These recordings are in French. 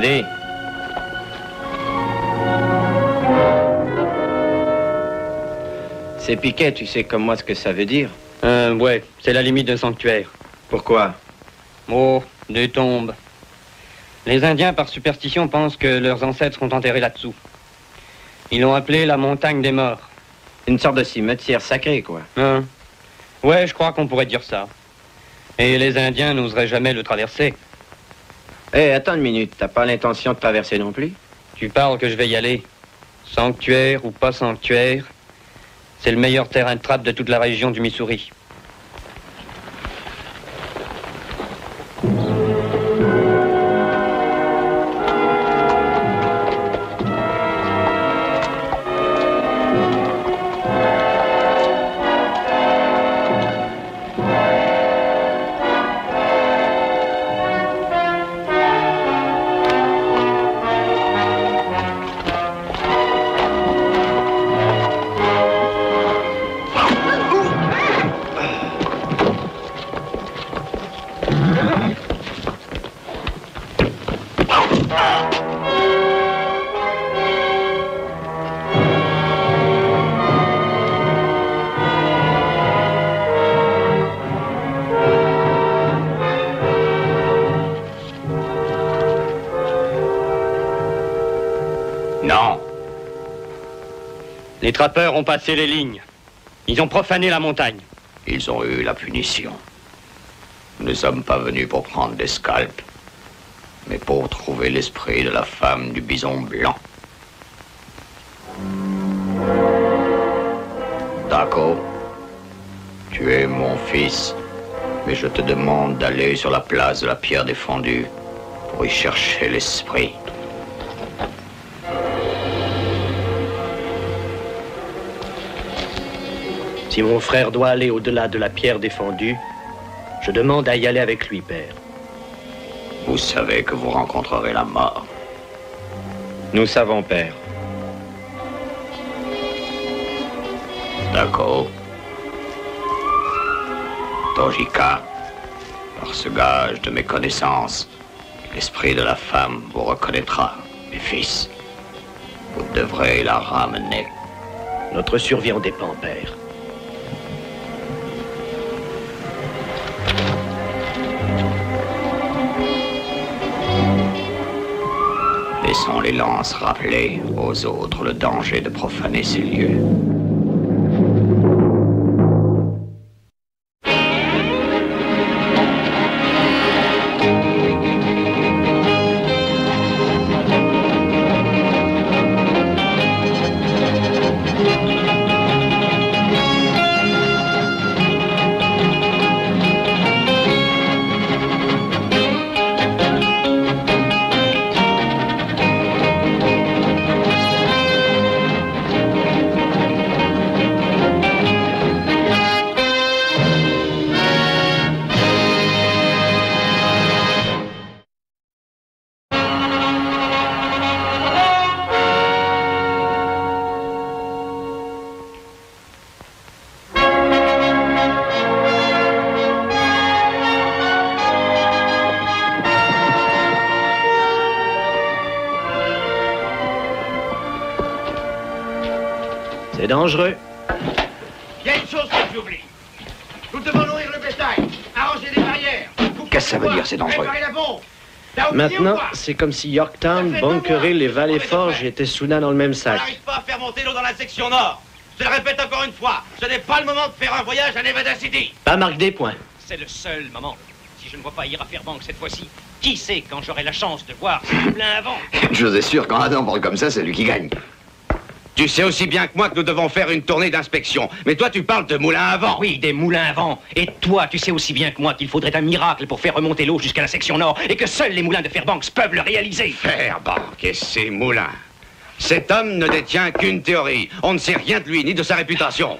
Eddie. C'est piqué, tu sais comme moi ce que ça veut dire? Ouais, c'est la limite d'un sanctuaire. Pourquoi? Oh, des tombes. Les Indiens, par superstition, pensent que leurs ancêtres sont enterrés là-dessous. Ils l'ont appelé la montagne des morts. Une sorte de cimetière sacré, quoi. Hein? Ouais, je crois qu'on pourrait dire ça. Et les Indiens n'oseraient jamais le traverser. Hé, attends une minute, t'as pas l'intention de traverser non plus? Tu parles que je vais y aller. Sanctuaire ou pas sanctuaire, c'est le meilleur terrain de trappe de toute la région du Missouri. Les trappeurs ont passé les lignes. Ils ont profané la montagne. Ils ont eu la punition. Nous ne sommes pas venus pour prendre des scalps, mais pour trouver l'esprit de la femme du bison blanc. Daco, tu es mon fils, mais je te demande d'aller sur la place de la pierre défendue pour y chercher l'esprit. Si mon frère doit aller au-delà de la pierre défendue, je demande à y aller avec lui, père. Vous savez que vous rencontrerez la mort. Nous savons, père. D'accord. Tojika, par ce gage de mes connaissances, l'esprit de la femme vous reconnaîtra, mes fils. Vous devrez la ramener. Notre survie en dépend, père. Laissons les lances rappeler aux autres le danger de profaner ces lieux. C'est dangereux. Il y a une chose que j'oublie. Nous devons nourrir le bétail, arranger des barrières. Qu'est-ce que ça veut dire, c'est dangereux? Préparer la bombe. T'as oublié Maintenant, ou pas? c'est comme si Yorktown, Bunkerhill et Valley Forge étaient soudain dans le même On sac. n'arrive pas à faire monter l'eau dans la section nord. Je le répète encore une fois, ce n'est pas le moment de faire un voyage à Nevada City. Pas marque des points. C'est le seul moment. Si je ne vois pas Ira Fairbanks cette fois-ci, qui sait quand j'aurai la chance de voir ce moulin à vent? Je vous assure, quand Adam parle comme ça, c'est lui qui gagne. Tu sais aussi bien que moi que nous devons faire une tournée d'inspection. Mais toi, tu parles de moulin à vent. Oui, des moulins à vent. Et toi, tu sais aussi bien que moi qu'il faudrait un miracle pour faire remonter l'eau jusqu'à la section nord et que seuls les moulins de Fairbanks peuvent le réaliser. Fairbanks et ses moulins. Cet homme ne détient qu'une théorie. On ne sait rien de lui ni de sa réputation.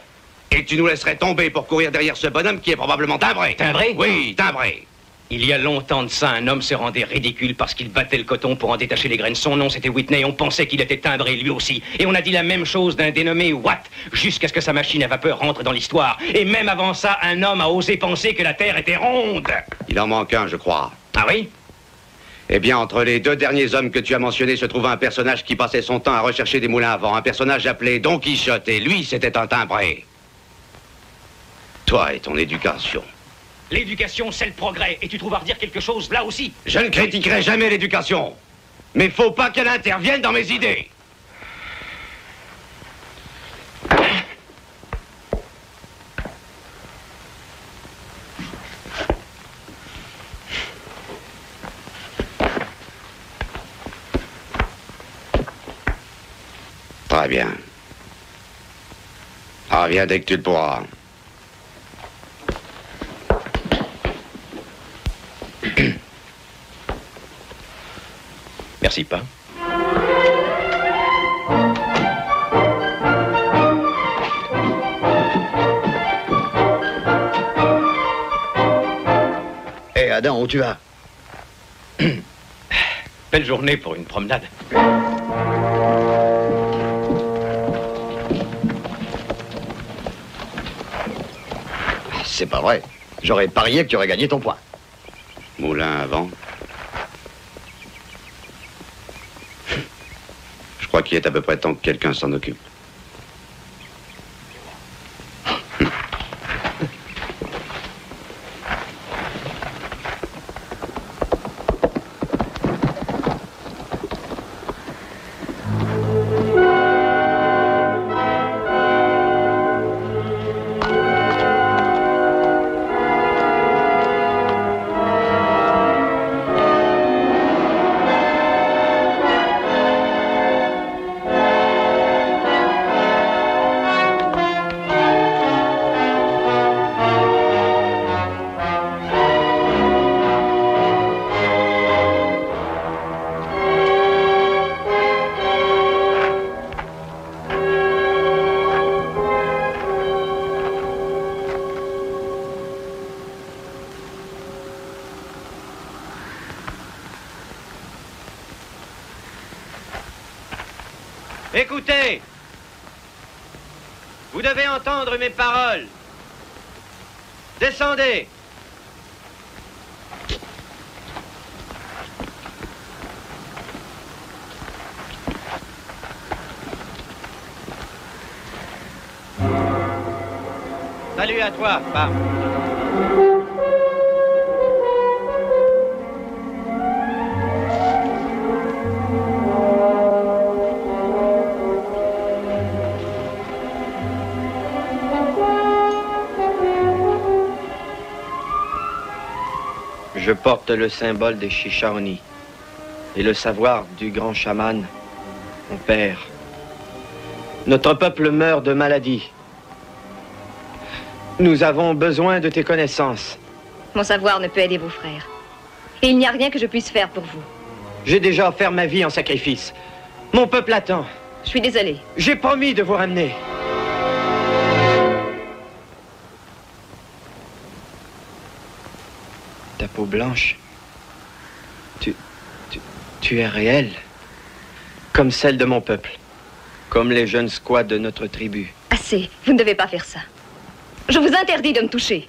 Et tu nous laisserais tomber pour courir derrière ce bonhomme qui est probablement timbré. Timbré? Oui, timbré. Il y a longtemps de ça, un homme se rendait ridicule parce qu'il battait le coton pour en détacher les graines. Son nom, c'était Whitney. On pensait qu'il était timbré, lui aussi. Et on a dit la même chose d'un dénommé Watt, jusqu'à ce que sa machine à vapeur rentre dans l'histoire. Et même avant ça, un homme a osé penser que la Terre était ronde. Il en manque un, je crois. Ah oui? Eh bien, entre les deux derniers hommes que tu as mentionnés se trouve un personnage qui passait son temps à rechercher des moulins à vent. Un personnage appelé Don Quichotte. Et lui, c'était un timbré. Toi et ton éducation. L'éducation, c'est le progrès. Et tu trouves à redire quelque chose là aussi? Je ne critiquerai jamais l'éducation. Mais faut pas qu'elle intervienne dans mes idées. Très bien. Reviens dès que tu le pourras. Merci pas. Hé, Adam, où tu vas? Belle journée pour une promenade. C'est pas vrai. J'aurais parié que tu aurais gagné ton point. Moulin à vent. Je crois qu'il est à peu près temps que quelqu'un s'en occupe. Écoutez, vous devez entendre mes paroles. Descendez. Salut à toi, Pam. Je porte le symbole des Chichaoni et le savoir du grand chaman, mon père. Notre peuple meurt de maladie. Nous avons besoin de tes connaissances. Mon savoir ne peut aider vos frères. Et il n'y a rien que je puisse faire pour vous. J'ai déjà offert ma vie en sacrifice. Mon peuple attend. Je suis désolée. J'ai promis de vous ramener. Ta peau blanche, tu es réelle, comme celle de mon peuple, comme les jeunes squats de notre tribu. Assez, vous ne devez pas faire ça. Je vous interdis de me toucher.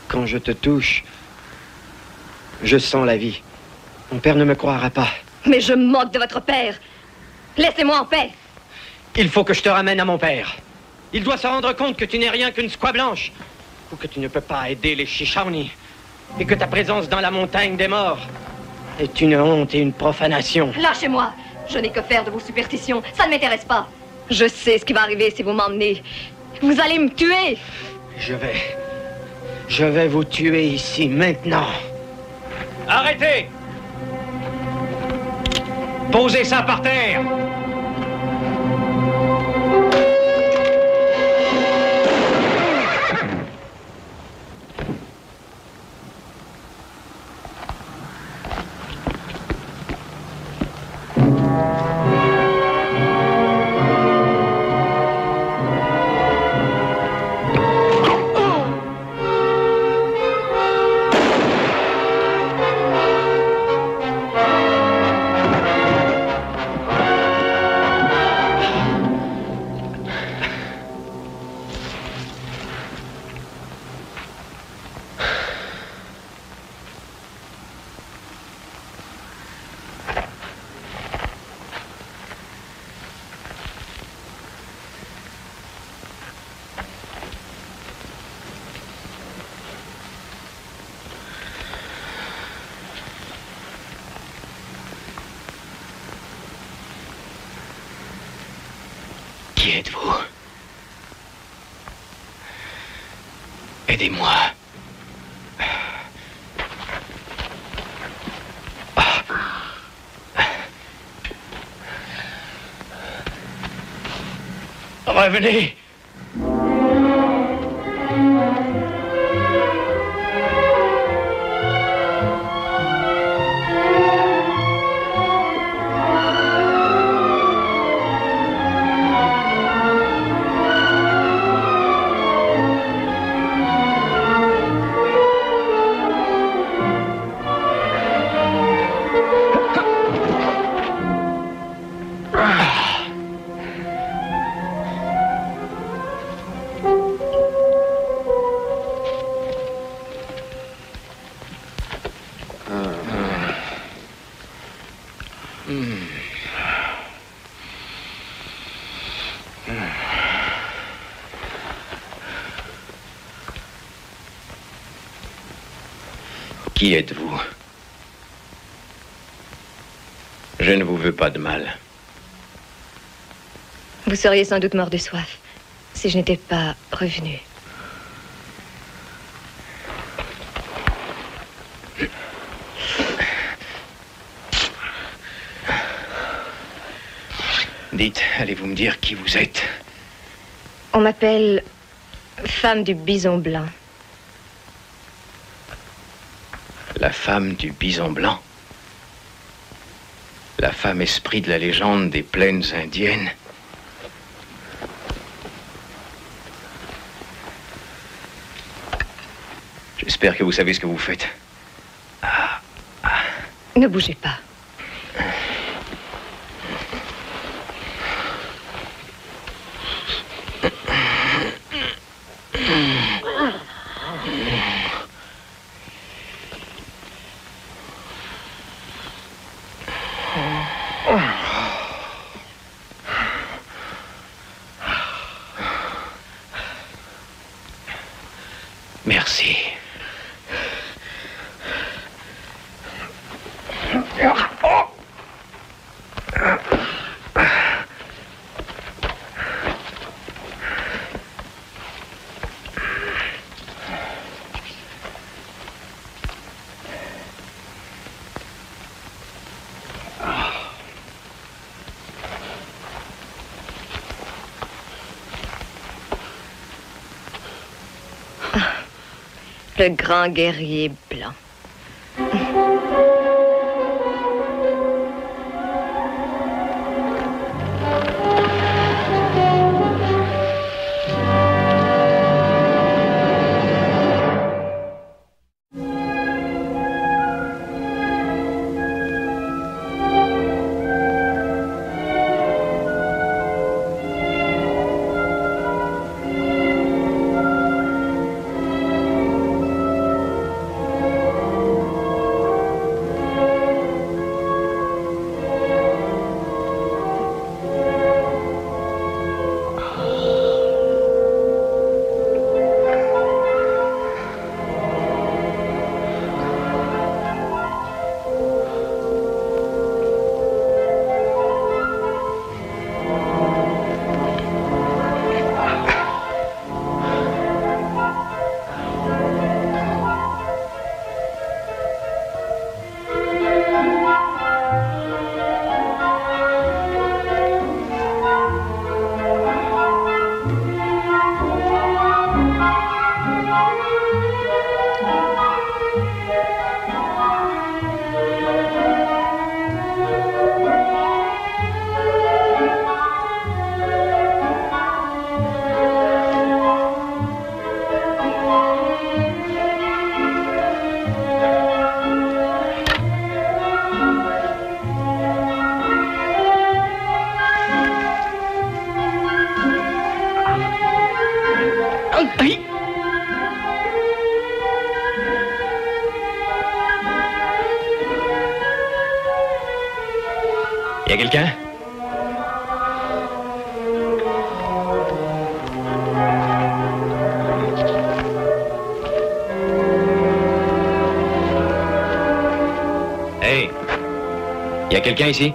Quand je te touche, je sens la vie. Mon père ne me croira pas. Mais je me moque de votre père. Laissez-moi en paix. Il faut que je te ramène à mon père. Il doit se rendre compte que tu n'es rien qu'une squaw blanche. Ou que tu ne peux pas aider les Chichaoni. Et que ta présence dans la montagne des morts est une honte et une profanation. Lâchez-moi. Je n'ai que faire de vos superstitions. Ça ne m'intéresse pas. Je sais ce qui va arriver si vous m'emmenez. Vous allez me tuer. Je vais vous tuer ici, maintenant. Arrêtez! Posez ça par terre! Qui êtes-vous? Aidez-moi. Revenez. Qui êtes-vous? Je ne vous veux pas de mal. Vous seriez sans doute mort de soif si je n'étais pas revenu. Dites, allez-vous me dire qui vous êtes? On m'appelle femme du bison blanc. La femme du bison blanc? La femme esprit de la légende des plaines indiennes? J'espère que vous savez ce que vous faites. Ne bougez pas. Merci. Le grand guerrier blanc. Y a quelqu'un? Hey! Y a quelqu'un ici?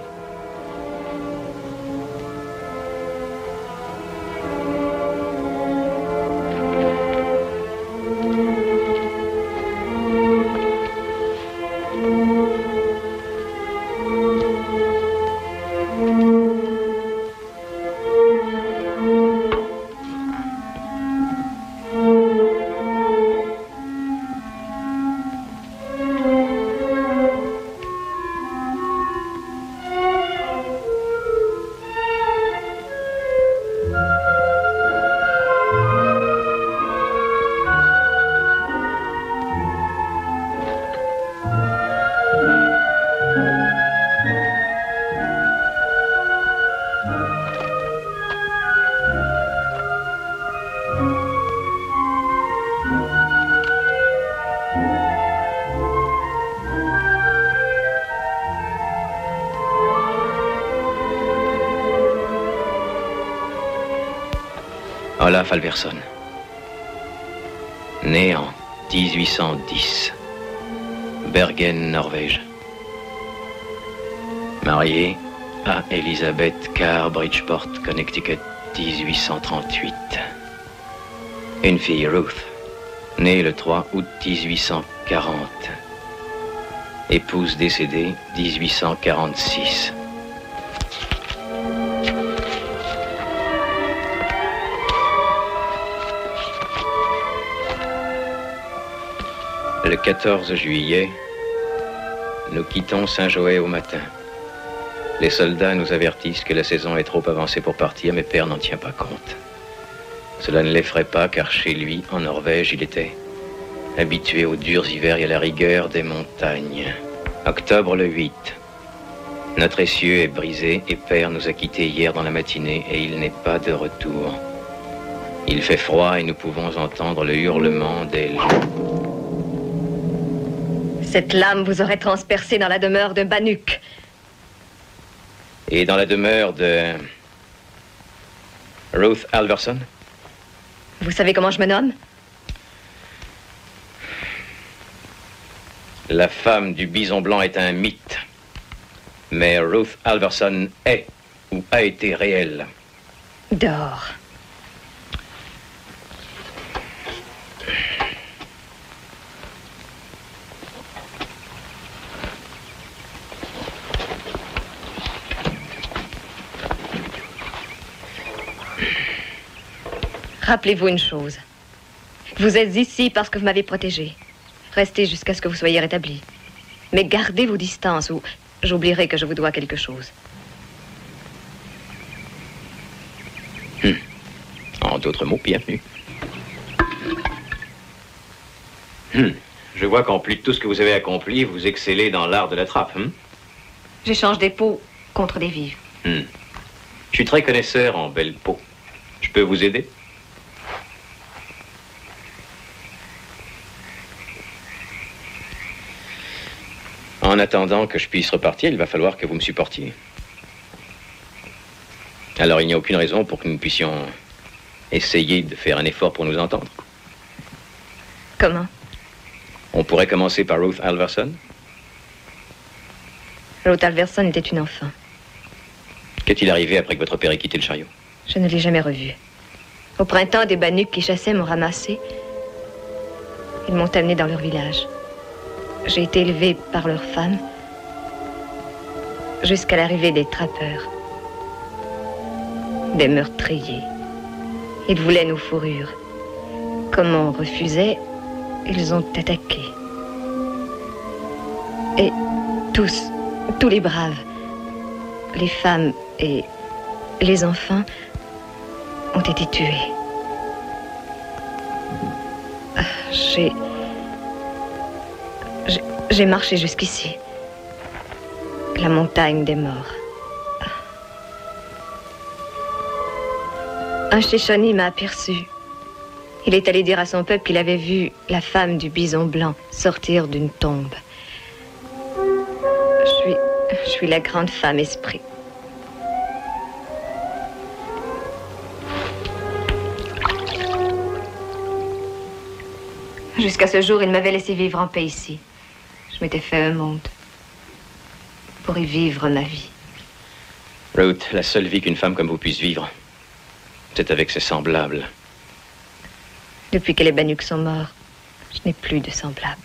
Olaf Alversson. Né en 1810. Bergen, Norvège. Marié à Elizabeth Carr, Bridgeport, Connecticut, 1838. Une fille, Ruth, née le 3 août 1840. Épouse décédée, 1846. Le 14 juillet, nous quittons Saint-Joët au matin. Les soldats nous avertissent que la saison est trop avancée pour partir, mais Père n'en tient pas compte. Cela ne l'effraie pas, car chez lui, en Norvège, il était habitué aux durs hivers et à la rigueur des montagnes. Octobre le 8. Notre essieu est brisé et Père nous a quittés hier dans la matinée et il n'est pas de retour. Il fait froid et nous pouvons entendre le hurlement des loups. Cette lame vous aurait transpercé dans la demeure de Banuk. Et dans la demeure de Ruth Alversson? Vous savez comment je me nomme? La femme du bison blanc est un mythe. Mais Ruth Alversson est ou a été réelle. Dehors. Rappelez-vous une chose. Vous êtes ici parce que vous m'avez protégé. Restez jusqu'à ce que vous soyez rétabli. Mais gardez vos distances ou j'oublierai que je vous dois quelque chose. En d'autres mots, bienvenue. Je vois qu'en plus de tout ce que vous avez accompli, vous excellez dans l'art de la trappe. J'échange des peaux contre des vives. Je suis très connaisseur en belles peaux. Je peux vous aider? En attendant que je puisse repartir, il va falloir que vous me supportiez. Alors il n'y a aucune raison pour que nous puissions essayer de faire un effort pour nous entendre. Comment? On pourrait commencer par Ruth Alversson. Ruth Alversson était une enfant. Qu'est-il arrivé après que votre père ait quitté le chariot? Je ne l'ai jamais revue. Au printemps, des Banuks qui chassaient m'ont ramassée. Ils m'ont amenée dans leur village. J'ai été élevée par leurs femmes jusqu'à l'arrivée des trappeurs, des meurtriers. Ils voulaient nos fourrures. Comme on refusait, ils ont attaqué. Et tous les braves, les femmes et les enfants ont été tués. J'ai marché jusqu'ici. La montagne des morts. Un Shoshone m'a aperçu. Il est allé dire à son peuple qu'il avait vu la femme du bison blanc sortir d'une tombe. Je suis la grande femme esprit. Jusqu'à ce jour, il m'avait laissé vivre en paix ici. Je m'étais fait un monde pour y vivre ma vie. Ruth, la seule vie qu'une femme comme vous puisse vivre, c'est avec ses semblables. Depuis que les Banuks sont morts, je n'ai plus de semblables.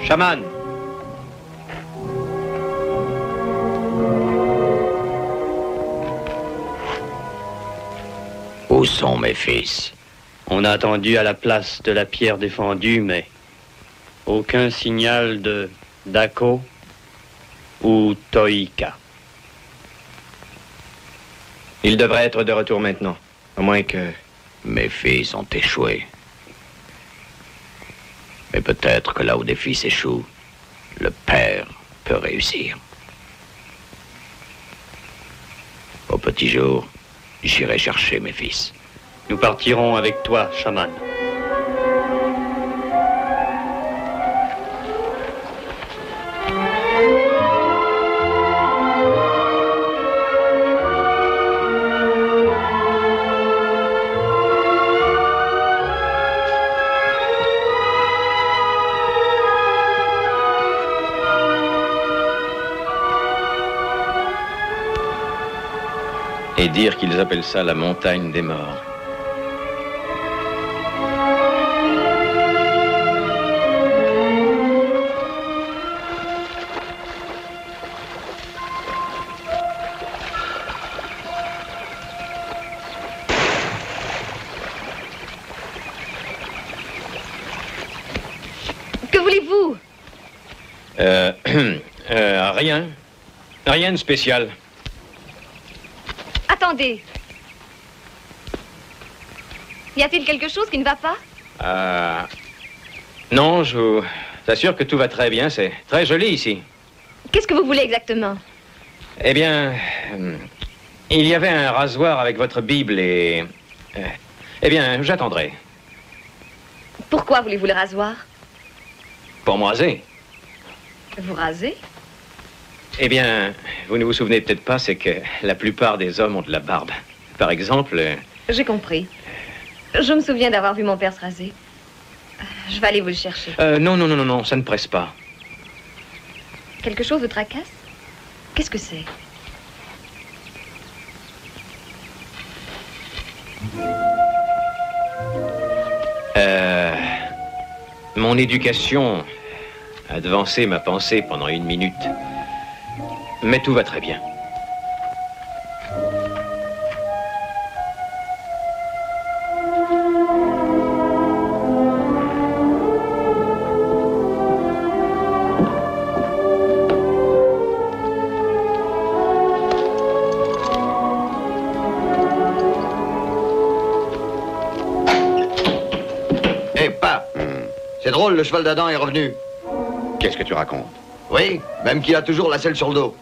Chaman! Où sont mes fils? On a attendu à la place de la pierre défendue, mais aucun signal de Dako ou Toika. Il devrait être de retour maintenant, à moins que... Mes fils ont échoué. Mais peut-être que là où des fils échouent, le père peut réussir. Au petit jour, j'irai chercher mes fils. Nous partirons avec toi, chaman. Et dire qu'ils appellent ça la montagne des morts. Que voulez-vous? Rien. Rien de spécial. Attendez. Y a-t-il quelque chose qui ne va pas? Non, je vous assure que tout va très bien. C'est très joli ici. Qu'est-ce que vous voulez exactement? Eh bien, il y avait un rasoir avec votre Bible et... eh bien, j'attendrai. Pourquoi voulez-vous le rasoir? Pour me raser. Vous rasez? Eh bien, vous ne vous souvenez peut-être pas, c'est que la plupart des hommes ont de la barbe. Par exemple... J'ai compris. Je me souviens d'avoir vu mon père se raser. Je vais aller vous le chercher. Non, ça ne presse pas. Quelque chose vous tracasse? Qu'est-ce que c'est? Mon éducation a devancé ma pensée pendant 1 minute. Mais tout va très bien. Eh, pas. C'est drôle, le cheval d'Adam est revenu. Qu'est-ce que tu racontes? Oui, même qu'il a toujours la selle sur le dos.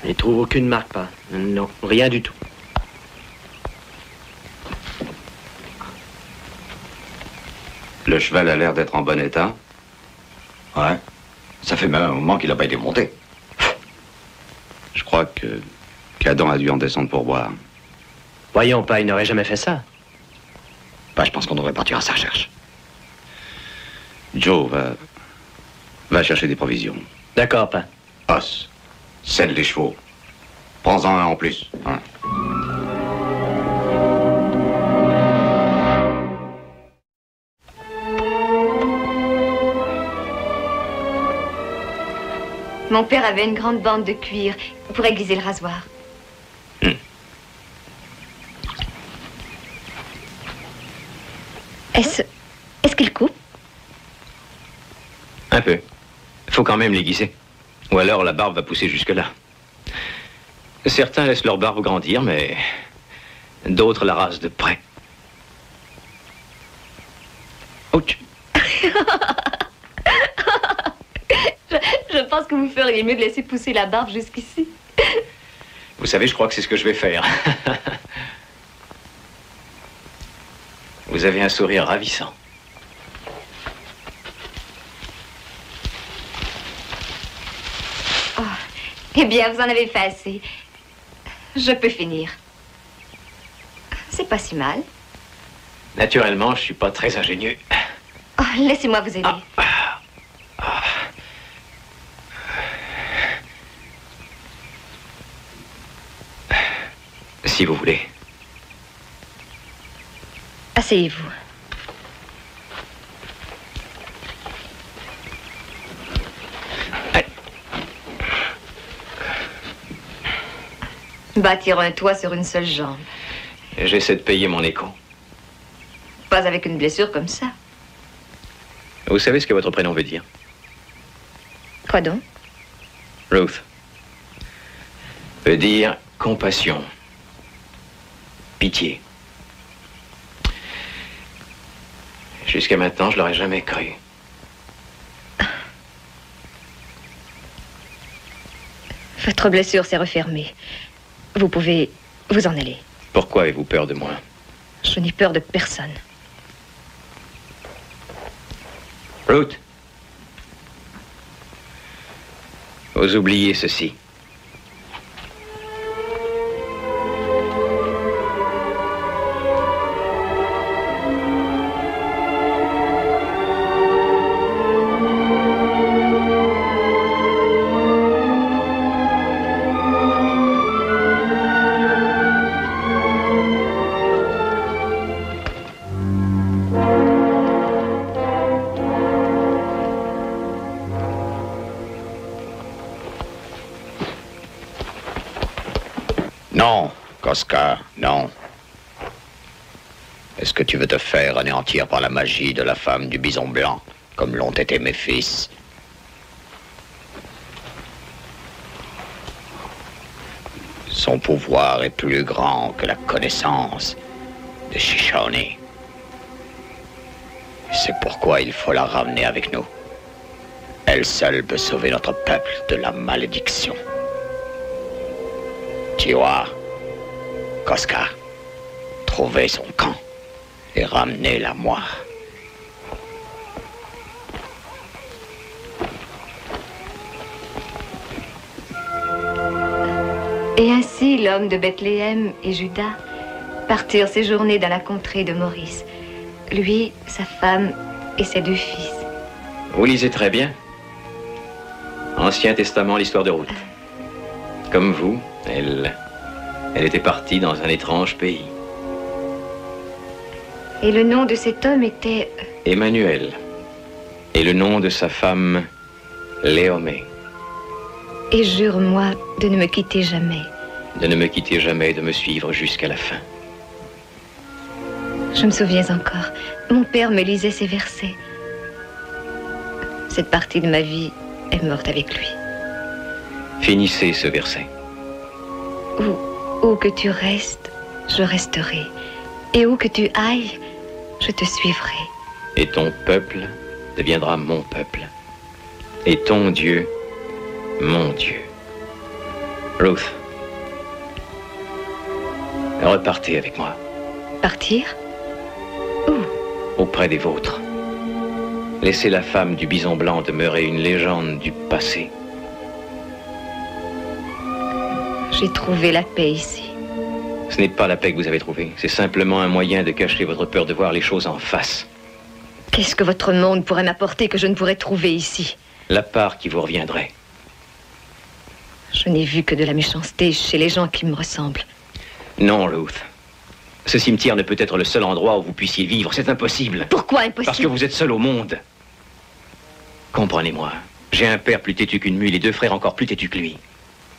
Je n'y trouve aucune marque, pas. Non, rien du tout. Le cheval a l'air d'être en bon état. Ouais. Ça fait même un moment qu'il n'a pas été monté. Je crois qu'Adam a dû en descendre pour boire. Voyons, pas, il n'aurait jamais fait ça. Bah, je pense qu'on devrait partir à sa recherche. Joe, va chercher des provisions. D'accord, pas. Os, selle les chevaux. Prends-en un en plus. Hein. Mon père avait une grande bande de cuir pour aiguiser le rasoir. Est-ce qu'il coupe? Un peu. Faut quand même l'aiguiser. Ou alors la barbe va pousser jusque-là. Certains laissent leur barbe grandir, mais d'autres la rasent de près. Ouch. Je pense que vous feriez mieux de laisser pousser la barbe jusqu'ici. Vous savez, je crois que c'est ce que je vais faire. Vous avez un sourire ravissant. Oh, eh bien, vous en avez fait assez. Je peux finir. C'est pas si mal. Naturellement, je suis pas très ingénieux. Oh, laissez-moi vous aider. Si vous voulez. Asseyez-vous. Bâtir un toit sur une seule jambe. J'essaie de payer mon écho. Pas avec une blessure comme ça. Vous savez ce que votre prénom veut dire? Quoi donc? Ruth. Veut dire compassion. Pitié. Jusqu'à maintenant, je l'aurais jamais cru. Votre blessure s'est refermée. Vous pouvez vous en aller. Pourquoi avez-vous peur de moi? Je n'ai peur de personne. Ruth. Vous oubliez ceci. Non, Koska, non. Est-ce que tu veux te faire anéantir par la magie de la femme du bison blanc, comme l'ont été mes fils? Son pouvoir est plus grand que la connaissance de Shoshone. C'est pourquoi il faut la ramener avec nous. Elle seule peut sauver notre peuple de la malédiction. Tiwa, Koska, trouvez son camp et ramenez-la moi. Et ainsi, l'homme de Bethléem et Juda partirent séjourner dans la contrée de Maurice. Lui, sa femme et ses 2 fils. Vous lisez très bien. Ancien Testament, l'histoire de Ruth. Comme vous, elle était partie dans un étrange pays. Et le nom de cet homme était... Emmanuel. Et le nom de sa femme, Léomé. Et jure-moi de ne me quitter jamais. De ne me quitter jamais, de me suivre jusqu'à la fin. Je me souviens encore. Mon père me lisait ces versets. Cette partie de ma vie est morte avec lui. Finissez ce verset. Où que tu restes, je resterai. Et où que tu ailles, je te suivrai. Et ton peuple deviendra mon peuple. Et ton Dieu, mon Dieu. Ruth, repartez avec moi. Partir? Où? Auprès des vôtres. Laissez la femme du bison blanc demeurer une légende du passé. J'ai trouvé la paix ici. Ce n'est pas la paix que vous avez trouvée. C'est simplement un moyen de cacher votre peur de voir les choses en face. Qu'est-ce que votre monde pourrait m'apporter que je ne pourrais trouver ici? La part qui vous reviendrait. Je n'ai vu que de la méchanceté chez les gens qui me ressemblent. Non, Ruth. Ce cimetière ne peut être le seul endroit où vous puissiez vivre. C'est impossible. Pourquoi impossible? Parce que vous êtes seul au monde. Comprenez-moi. J'ai un père plus têtu qu'une mule et 2 frères encore plus têtus que lui.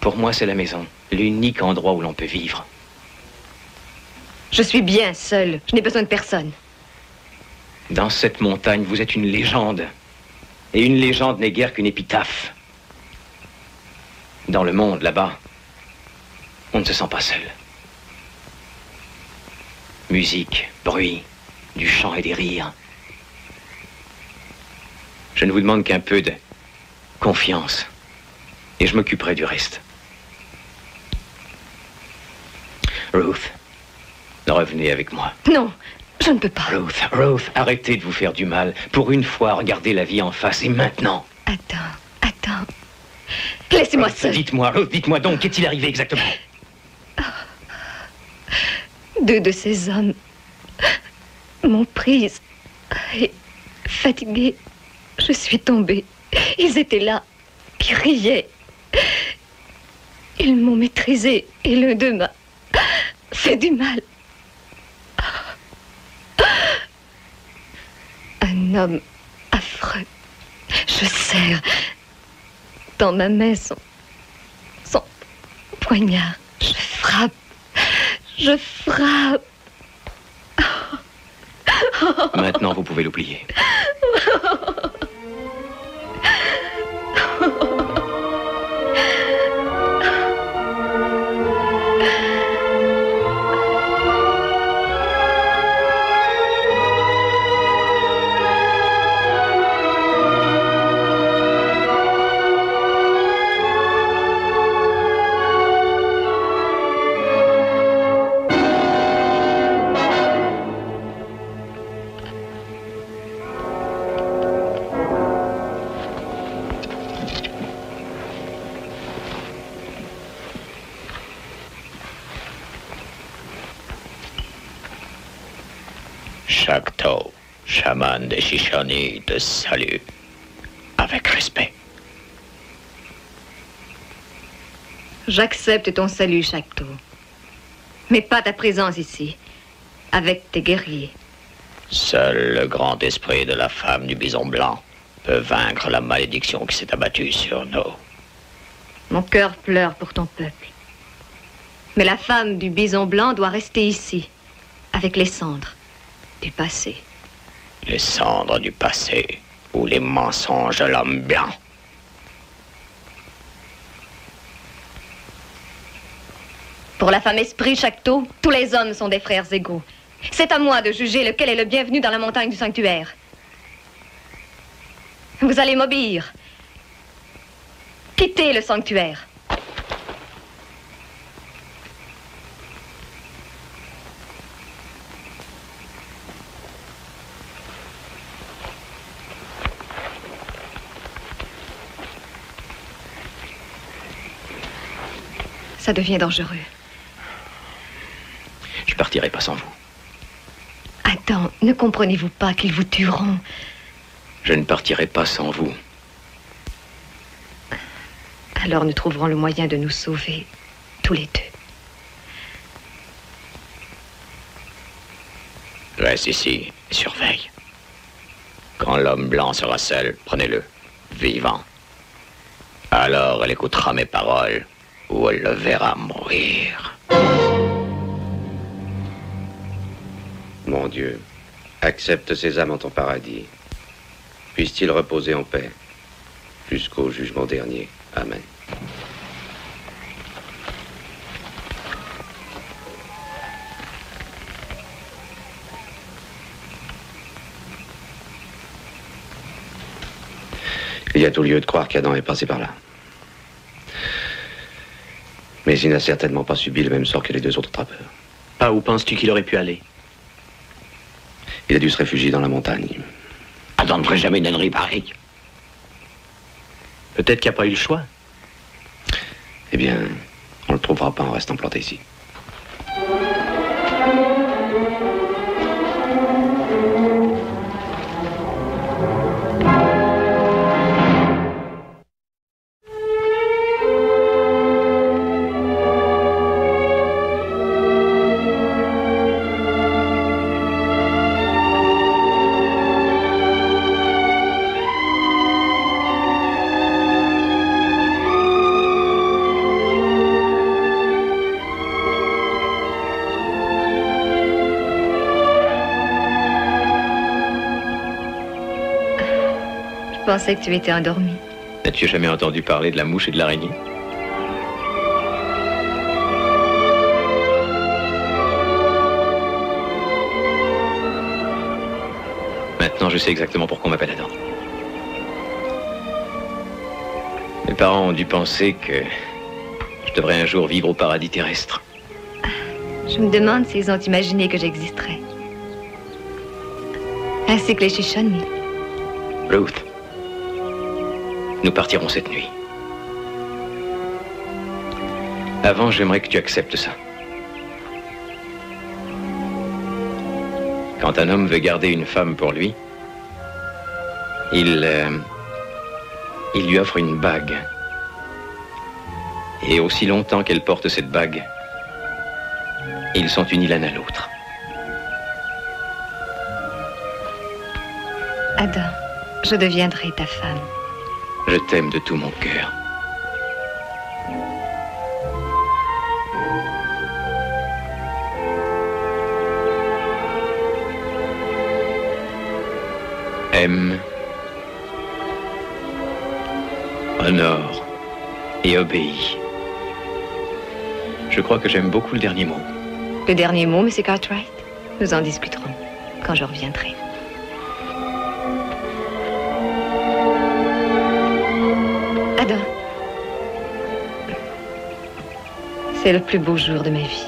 Pour moi, c'est la maison. L'unique endroit où l'on peut vivre. Je suis bien seule. Je n'ai besoin de personne. Dans cette montagne, vous êtes une légende. Et une légende n'est guère qu'une épitaphe. Dans le monde, là-bas, on ne se sent pas seul. Musique, bruit, du chant et des rires. Je ne vous demande qu'un peu de confiance. Et je m'occuperai du reste. Ruth, revenez avec moi. Non, je ne peux pas. Ruth, arrêtez de vous faire du mal. Pour une fois, regardez la vie en face et maintenant. Attends. Laissez-moi seule. Dites-moi, Ruth, dites-moi donc, qu'est-il arrivé exactement? 2 de ces hommes m'ont prise. Et fatiguée, je suis tombée. Ils étaient là, ils riaient. Ils m'ont maîtrisée et l'un d'eux m'a fait du mal. Un homme affreux. Je serre dans ma main son poignard. Je frappe. Maintenant, vous pouvez l'oublier. Shakto, chaman des Shishani, te salue avec respect. J'accepte ton salut, Shakto. Mais pas ta présence ici, avec tes guerriers. Seul le grand esprit de la femme du bison blanc peut vaincre la malédiction qui s'est abattue sur nous. Mon cœur pleure pour ton peuple. Mais la femme du bison blanc doit rester ici, avec les cendres du passé. Les cendres du passé ou les mensonges de l'homme blanc. Pour la femme esprit, Shakto, tous les hommes sont des frères égaux. C'est à moi de juger lequel est le bienvenu dans la montagne du sanctuaire. Vous allez m'obéir. Quittez le sanctuaire. Ça devient dangereux. Je partirai pas sans vous. Attends, ne comprenez-vous pas qu'ils vous tueront? Je ne partirai pas sans vous. Alors nous trouverons le moyen de nous sauver, tous les deux. Reste ici et surveille. Quand l'homme blanc sera seul, prenez-le, vivant. Alors elle écoutera mes paroles ou elle le verra mourir. Mon Dieu, accepte ces âmes en ton paradis. Puissent-ils reposer en paix jusqu'au jugement dernier. Amen. Il y a tout lieu de croire qu'Adam est passé par là. Mais il n'a certainement pas subi le même sort que les deux autres trappeurs. Pas où penses-tu qu'il aurait pu aller? Il a dû se réfugier dans la montagne. Adam ne ferait jamais une ânerie pareille. Peut-être qu'il n'y a pas eu le choix. Eh bien, on le trouvera pas en restant planté ici. Je pensais que tu étais endormi. N'as-tu jamais entendu parler de la mouche et de l'araignée? Maintenant, je sais exactement pourquoi on m'appelle Adam. Mes parents ont dû penser que je devrais un jour vivre au paradis terrestre. Je me demande s'ils ont imaginé que j'existerais. Ainsi que les Shishani. Ruth, nous partirons cette nuit. Avant, j'aimerais que tu acceptes ça. Quand un homme veut garder une femme pour lui, il lui offre une bague. Et aussi longtemps qu'elle porte cette bague, ils sont unis l'un à l'autre. Adam, je deviendrai ta femme. Je t'aime de tout mon cœur. Aime, honore et obéis. Je crois que j'aime beaucoup le dernier mot. Le dernier mot, Monsieur Cartwright? Nous en discuterons quand je reviendrai. Adam, c'est le plus beau jour de ma vie.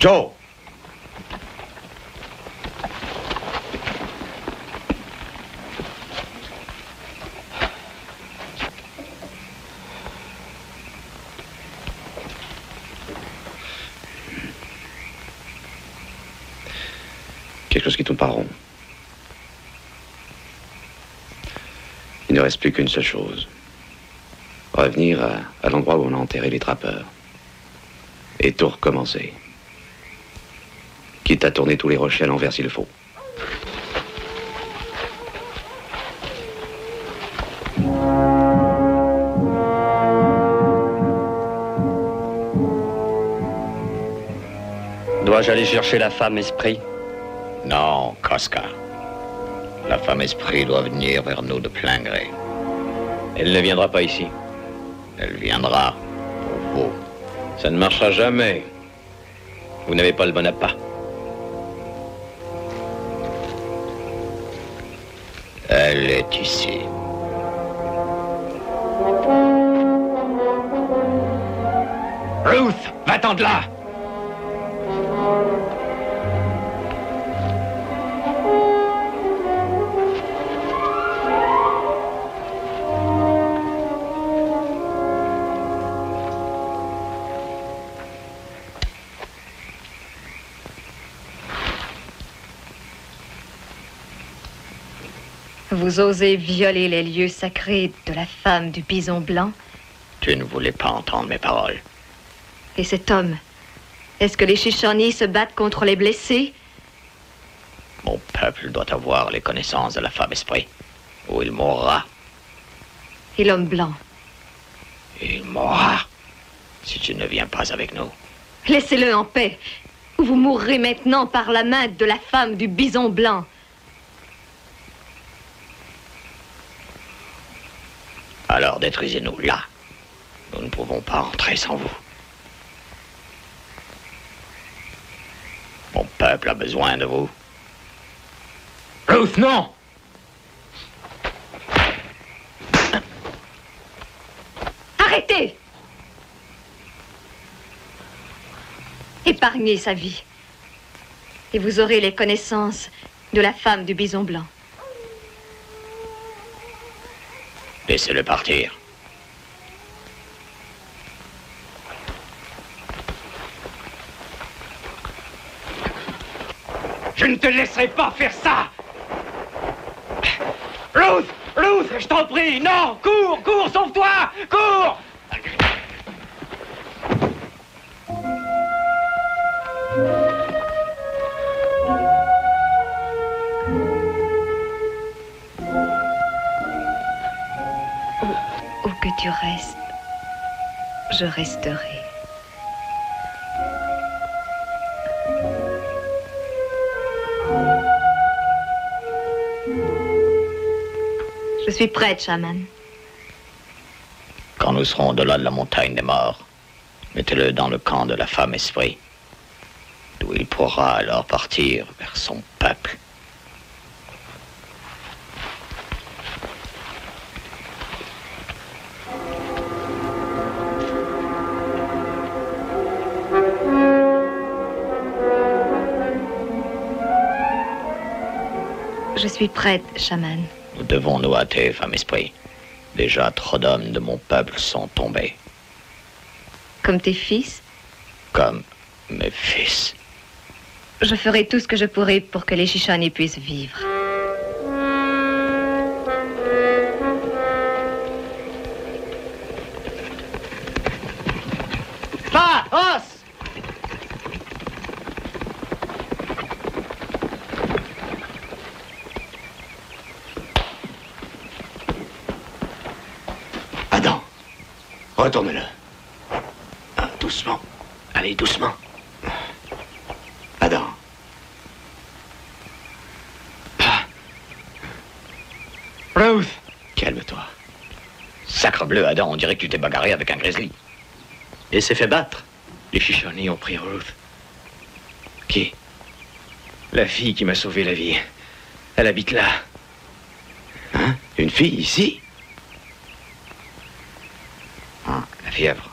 Joe! Quelque chose qui tourne pas rond. Il ne reste plus qu'une seule chose. Revenir à l'endroit où on a enterré les trappeurs. Et tout recommencer. Quitte à tourner tous les rochers à l'envers s'il le faut. Dois-je aller chercher la femme esprit? Non, Casca. La femme esprit doit venir vers nous de plein gré. Elle ne viendra pas ici. Elle viendra pour vous. Ça ne marchera jamais. Vous n'avez pas le bon appât. Elle est ici. Ruth, va-t'en de là! Vous osez violer les lieux sacrés de la femme du bison blanc? Tu ne voulais pas entendre mes paroles. Et cet homme, est-ce que les Shishani se battent contre les blessés? Mon peuple doit avoir les connaissances de la femme esprit, ou il mourra. Et l'homme blanc? Il mourra si tu ne viens pas avec nous. Laissez-le en paix, ou vous mourrez maintenant par la main de la femme du bison blanc. Alors détruisez-nous là. Nous ne pouvons pas entrer sans vous. Mon peuple a besoin de vous. Ruth, non! Arrêtez! Épargnez sa vie. Et vous aurez les connaissances de la femme du bison blanc. Laissez-le partir. Je ne te laisserai pas faire ça! Ruth! Ruth, je t'en prie! Non! Cours! Cours! Sauve-toi! Cours! Où que tu restes, je resterai. Je suis prête, chaman. Quand nous serons au-delà de la montagne des morts, mettez-le dans le camp de la femme esprit, d'où il pourra alors partir vers son peuple. Je suis prête, chaman. Nous devons nous hâter, femme esprit. Déjà trop d'hommes de mon peuple sont tombés. Comme tes fils, Comme mes fils. je ferai tout ce que je pourrai pour que les Shishani puissent vivre. Pas, os! Adam, retourne-le. Ah, doucement. Allez, doucement. Adam. Ruth! Calme-toi. Sacrebleu, Adam, on dirait que tu t'es bagarré avec un grizzly. Et s'est fait battre. Les Shishani ont pris Ruth. Qui? La fille qui m'a sauvé la vie. Elle habite là. Hein? Une fille ici? La fièvre.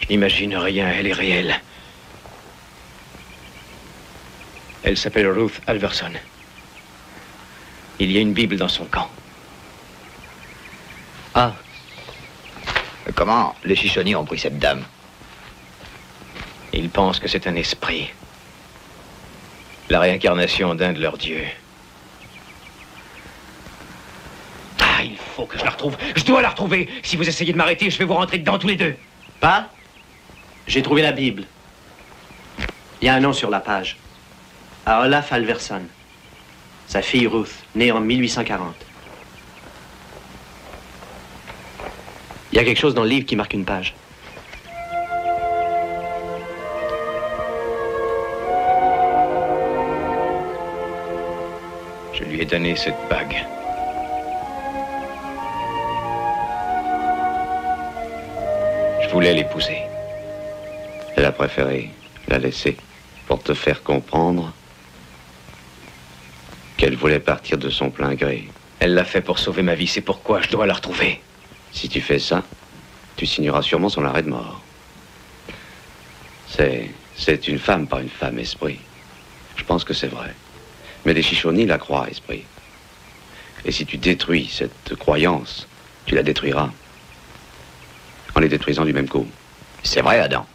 Je n'imagine rien, elle est réelle. Elle s'appelle Ruth Alverson. Il y a une Bible dans son camp. Ah, Comment les Chichonniers ont pris cette dame? Ils pensent que c'est un esprit. La réincarnation d'un de leurs dieux. Ah, il faut que je la retrouve. Je dois la retrouver. Si vous essayez de m'arrêter, je vais vous rentrer dedans tous les deux. Pas? J'ai trouvé la Bible. Il y a un nom sur la page. À Olaf Alverson. Sa fille Ruth, née en 1840. Il y a quelque chose dans le livre qui marque une page. Je lui ai donné cette bague. Je voulais l'épouser. Elle a préféré la laisser pour te faire comprendre qu'elle voulait partir de son plein gré. Elle l'a fait pour sauver ma vie, c'est pourquoi je dois la retrouver. Si tu fais ça, tu signeras sûrement son arrêt de mort. C'est une femme, pas une femme, Esprit. Je pense que c'est vrai. Mais les Chichonniers la croient, Esprit. Et si tu détruis cette croyance, tu la détruiras. En les détruisant du même coup. C'est vrai, Adam.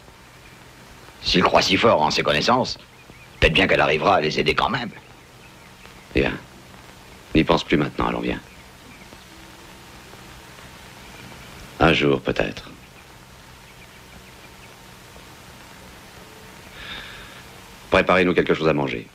S'il croit si fort en ses connaissances, peut-être bien qu'elle arrivera à les aider quand même. Bien. N'y pense plus maintenant, allons, viens. Un jour, peut-être. Préparez-nous quelque chose à manger.